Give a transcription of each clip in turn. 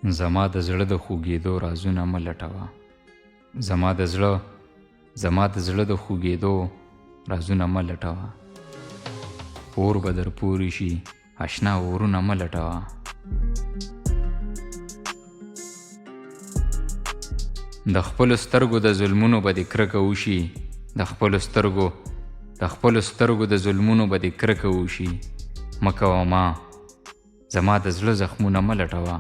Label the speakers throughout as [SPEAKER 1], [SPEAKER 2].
[SPEAKER 1] زما د زړه د خوږېدو رازونه مه لټوه. زما د زړه د خوږېدو رازونه مه لټوه. اور به در پورې شي اشنا اورونه مه لټوه. د خپلو سترګو د ظلمونو به دې کرکه وشي. د خپلو سترګو د ظلمونو به دې کرکه وشي. مه کوه ما زما د زړه زخمونه مه لټوه.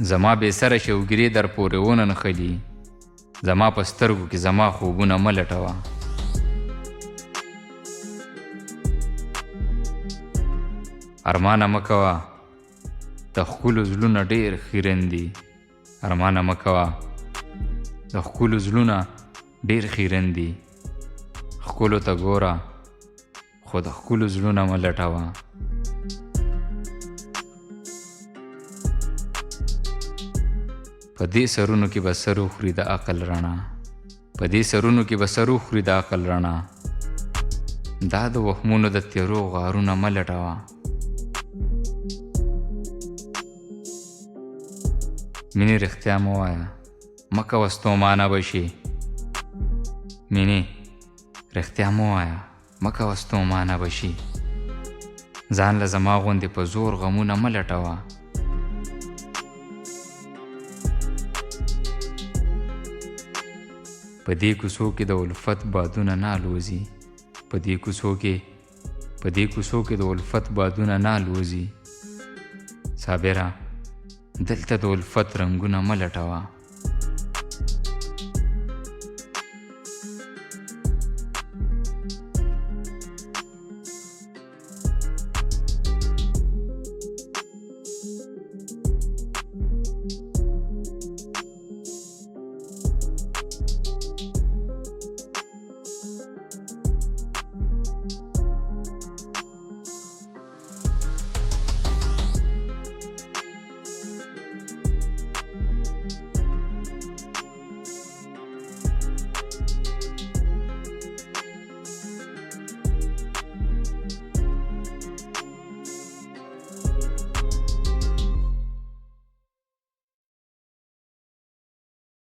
[SPEAKER 1] زما بې سره شوګیرې در پورې ونه نښلي. زما په سترګو کې زما خوبونه مه لټوه. ارمانه مه کوه د ښکلو زړونه ډېر خیرن دي. ارمانه مه کوه د ښکلو زړونه ډېر خیرن دي. ښکلو ته ګوره خو د ښکلو زړونه مه لټوه. په دې سرونو کې به سر وخوري د عقل رڼا. په دې سرونو کې به سر وخوري د عقل رڼا. دا د وهمونو د تیرو غارونه مه لټوه. مینې رښتیا مه وایه مه کوه ستومانه به شي. مینې رښتیا مه وایه مه کوه ستومانه به شي. ځان له زما غوندې په زور غمونه مه لټوه. په دې کوڅو کې د الفت بادونه نه الوزي. په دې کوڅو کې د الفت بادونه نه الوزي. صابره دلته د الفت رنګونه مه لټوه.